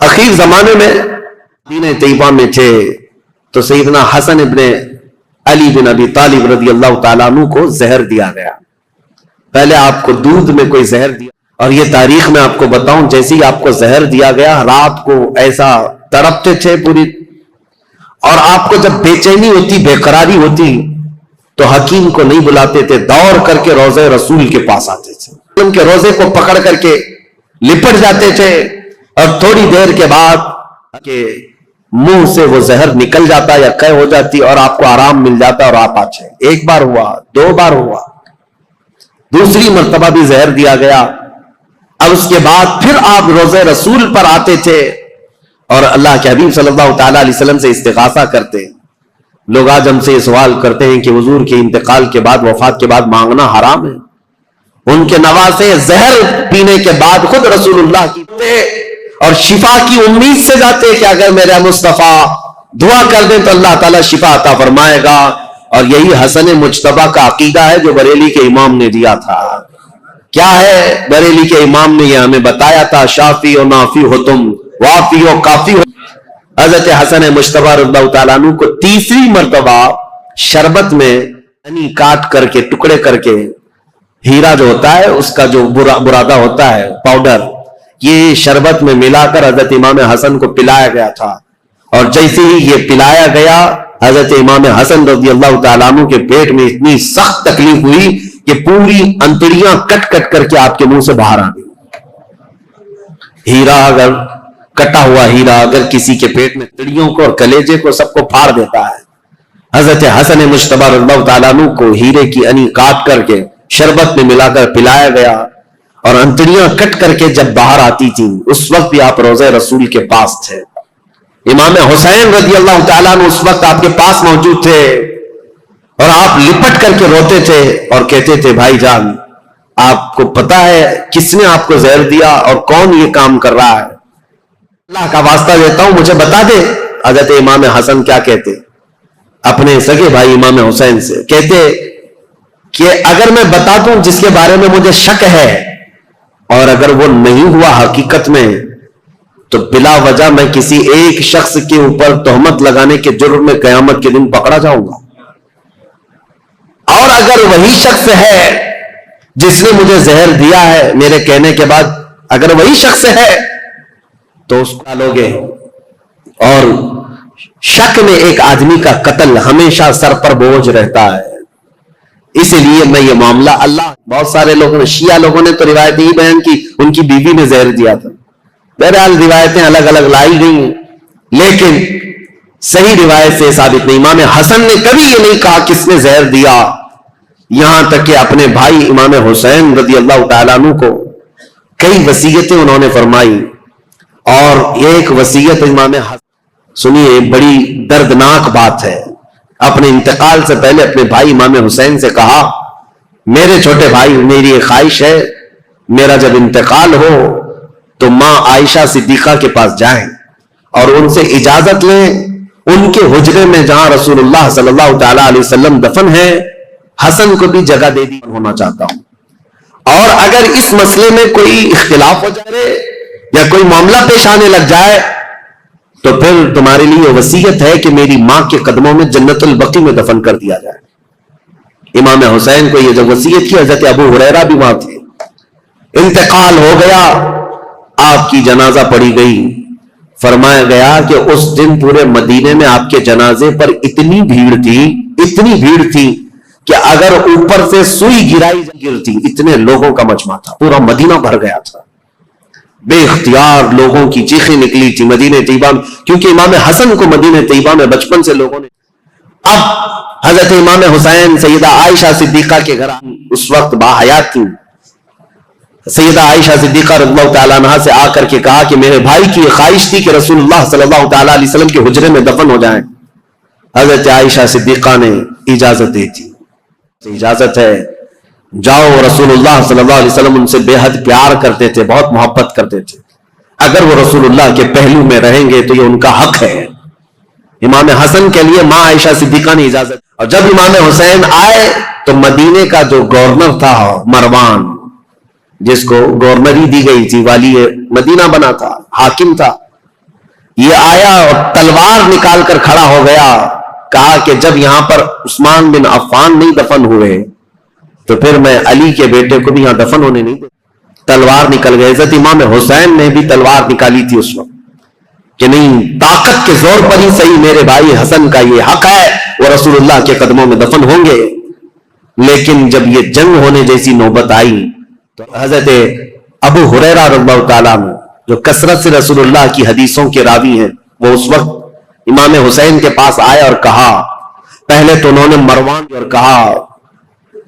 اخیر زمانے میں مدینہ طیبہ میں تھے تو سیدنا حسن ابن علی بن ابی طالب رضی اللہ تعالیٰ عنہ کو زہر دیا گیا. پہلے آپ کو دودھ میں کوئی زہر دیا، اور یہ تاریخ میں آپ کو بتاؤں، جیسے ہی آپ کو زہر دیا گیا رات کو ایسا تڑپتے تھے پوری. اور آپ کو جب بے چینی ہوتی، بے قراری ہوتی تو حکیم کو نہیں بلاتے تھے، دوڑ کر کے روضہ رسول کے پاس آتے تھے، ان کے روزے کو پکڑ کر کے لپٹ جاتے تھے. اور تھوڑی دیر کے بعد کہ منہ سے وہ زہر نکل جاتا یا قے ہو جاتی اور آپ کو آرام مل جاتا اور آپ اچھے. ایک بار ہوا، 2 بار ہوا، دوسری مرتبہ بھی زہر دیا گیا. اب اس کے بعد پھر آپ روزہ رسول پر آتے تھے اور اللہ کے حبیب صلی اللہ تعالیٰ علیہ وسلم سے استغاثہ کرتے. لوگ آج ہم سے یہ سوال کرتے ہیں کہ حضور کے انتقال کے بعد، وفات کے بعد مانگنا حرام ہے. ان کے نواسے زہر پینے کے بعد خود رسول اللہ کی اور شفا کی امید سے جاتے کہ اگر میرے مصطفیٰ دعا کر دیں تو اللہ تعالیٰ شفا عطا فرمائے گا. اور یہی حسن مجتبی کا عقیدہ ہے جو بریلی کے امام نے دیا تھا. کیا ہے بریلی کے امام نے یہ ہمیں بتایا تھا، شافی و نافی ہو تم، وافی و کافی ہو. حضرت حسن مجتبی رضی اللہ تعالیٰ عنہ کو تیسری مرتبہ شربت میں کاٹ کر کے، ٹکڑے کر کے، ہیرا جو ہوتا ہے اس کا جو برادہ ہوتا ہے پاؤڈر، یہ شربت میں ملا کر حضرت امام حسن کو پلایا گیا تھا. اور جیسے ہی یہ پلایا گیا حضرت امام حسن رضی اللہ تعالیٰ عنہ کے پیٹ میں اتنی سخت تکلیف ہوئی کہ پوری انتڑیاں کٹ کٹ کر کے آپ کے منہ سے باہر آ گئی. ہیرا اگر کٹا ہوا ہیرا اگر کسی کے پیٹ میں انتڑیوں کو اور کلیجے کو سب کو پھاڑ دیتا ہے. حضرت حسن مجتبی رضی اللہ تعالیٰ عنہ کو ہیرے کی انی کاٹ کر کے شربت میں ملا کر پلایا گیا اور انتڑیاں کٹ کر کے جب باہر آتی تھیں اس وقت بھی آپ روضہ رسول کے پاس تھے. امام حسین رضی اللہ تعالیٰ عنہ اس وقت آپ کے پاس موجود تھے اور آپ لپٹ کر کے روتے تھے اور کہتے تھے بھائی جان آپ کو پتا ہے کس نے آپ کو زہر دیا اور کون یہ کام کر رہا ہے؟ اللہ کا واسطہ دیتا ہوں مجھے بتا دے. حضرت امام حسن کیا کہتے اپنے سگے بھائی امام حسین سے؟ کہتے کہ اگر میں بتا دوں جس کے بارے میں مجھے شک ہے اور اگر وہ نہیں ہوا حقیقت میں تو بلا وجہ میں کسی ایک شخص کے اوپر تہمت لگانے کے جرم میں قیامت کے دن پکڑا جاؤں گا. اور اگر وہی شخص ہے جس نے مجھے زہر دیا ہے میرے کہنے کے بعد، اگر وہی شخص ہے تو اس کو ڈالو گے. اور شک میں ایک آدمی کا قتل ہمیشہ سر پر بوجھ رہتا ہے. اسی لیے میں یہ معاملہ اللہ، بہت سارے لوگوں نے، شیعہ لوگوں نے تو روایتیں ہی بیان کی ان کی بیوی نے زہر دیا تھا. بہرحال روایتیں الگ الگ لائی گئی لیکن صحیح روایت سے ثابت نہیں. امام حسن نے کبھی یہ نہیں کہا کس نے زہر دیا، یہاں تک کہ اپنے بھائی امام حسین رضی اللہ تعالیٰ عنہ کو کئی وصیتیں انہوں نے فرمائی. اور ایک وصیت امام حسن، سنیے بڑی دردناک بات ہے، اپنے انتقال سے پہلے اپنے بھائی امام حسین سے کہا میرے چھوٹے بھائی میری ایک خواہش ہے میرا جب انتقال ہو تو ماں عائشہ صدیقہ کے پاس جائیں اور ان سے اجازت لیں ان کے حجرے میں جہاں رسول اللہ صلی اللہ تعالی علیہ وسلم دفن ہے حسن کو بھی جگہ دے دی ہونا چاہتا ہوں، اور اگر اس مسئلے میں کوئی اختلاف ہو جائے یا کوئی معاملہ پیش آنے لگ جائے تو پھر تمہارے لیے وصیت ہے کہ میری ماں کے قدموں میں جنت البقیع میں دفن کر دیا جائے۔ امام حسین کو یہ جب وصیت کی حضرت ابو ہریرہ بھی وہاں تھے، انتقال ہو گیا، آپ کی جنازہ پڑھی گئی، فرمایا گیا کہ اس دن پورے مدینے میں آپ کے جنازے پر اتنی بھیڑ تھی کہ اگر اوپر سے سوئی گرتی اتنے لوگوں کا مجمع تھا، پورا مدینہ بھر گیا تھا، بے اختیار لوگوں کی چیخیں نکلی تھی مدینہ طیبہ میں، کیونکہ امام حسن کو مدینہ طیبہ میں بچپن سے لوگوں نے۔ اب حضرت امام حسین سیدہ عائشہ صدیقہ کے گھر اس وقت باحیات تھی، سیدہ عائشہ صدیقہ رضی اللہ تعالیٰ عنہا سے آ کر کے کہا کہ میرے بھائی کی خواہش تھی کہ رسول اللہ صلی اللہ تعالیٰ علیہ وسلم کے حجرے میں دفن ہو جائیں۔ حضرت عائشہ صدیقہ نے اجازت دی تھی، اجازت ہے جاؤ، رسول اللہ صلی اللہ علیہ وسلم ان سے بے حد پیار کرتے تھے، بہت محبت کرتے تھے، اگر وہ رسول اللہ کے پہلو میں رہیں گے تو یہ ان کا حق ہے۔ امام حسن کے لیے ماں عائشہ صدیقہ نے اجازت، اور جب امام حسین آئے تو مدینے کا جو گورنر تھا مروان، جس کو گورنری دی گئی تھی، والی مدینہ بنا تھا، حاکم تھا، یہ آیا اور تلوار نکال کر کھڑا ہو گیا، کہا کہ جب یہاں پر عثمان بن عفان نہیں دفن ہوئے تو پھر میں علی کے بیٹے کو بھی یہاں دفن ہونے نہیں دے۔ تلوار نکل گئے۔ حضرت امام حسین نے بھی تلوار نکالی تھی اس وقت کہ نہیں، طاقت کے زور پر ہی صحیح میرے بھائی حسن کا یہ حق ہے، وہ رسول اللہ کے قدموں میں دفن ہوں گے۔ لیکن جب یہ جنگ ہونے جیسی نوبت آئی تو حضرت ابو ہریرہ رضی اللہ تعالیٰ عنہ جو کثرت سے رسول اللہ کی حدیثوں کے راوی ہیں، وہ اس وقت امام حسین کے پاس آئے اور کہا، پہلے تو انہوں نے مروان اور کہا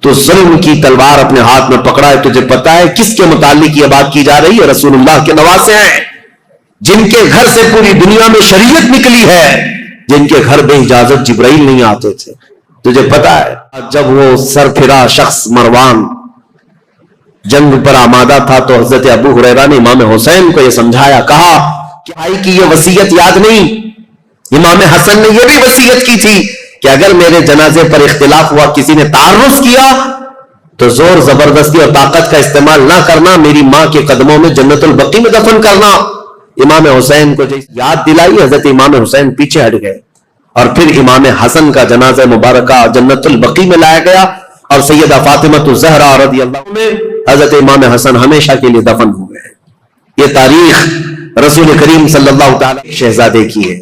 تو ظلم کی تلوار اپنے ہاتھ میں پکڑا ہے، تجھے پتا ہے کس کے متعلق یہ بات کی جا رہی ہے؟ رسول اللہ کے نواسے ہیں، جن کے گھر سے پوری دنیا میں شریعت نکلی ہے، جن کے گھر بے اجازت جبرائیل نہیں آتے تھے، تجھے پتا ہے؟ جب وہ سر پھرا شخص مروان جنگ پر آمادہ تھا تو حضرت ابو ہریرہ نے امام حسین کو یہ سمجھایا، کہا کہ بھائی کی یہ وصیت یاد نہیں؟ امام حسن نے یہ بھی وصیت کی تھی کہ اگر میرے جنازے پر اختلاف ہوا، کسی نے تعرض کیا تو زور زبردستی اور طاقت کا استعمال نہ کرنا، میری ماں کے قدموں میں جنت البقیع میں دفن کرنا۔ امام حسین کو یاد دلائی، حضرت امام حسین پیچھے ہٹ گئے اور پھر امام حسن کا جنازہ مبارکہ جنت البقیع میں لایا گیا اور سیدہ فاطمہ الزہرا رضی اللہ عنہ میں حضرت امام حسن ہمیشہ کے لیے دفن ہوئے۔ یہ تاریخ رسول کریم صلی اللہ تعالی شہزادے کی ہے۔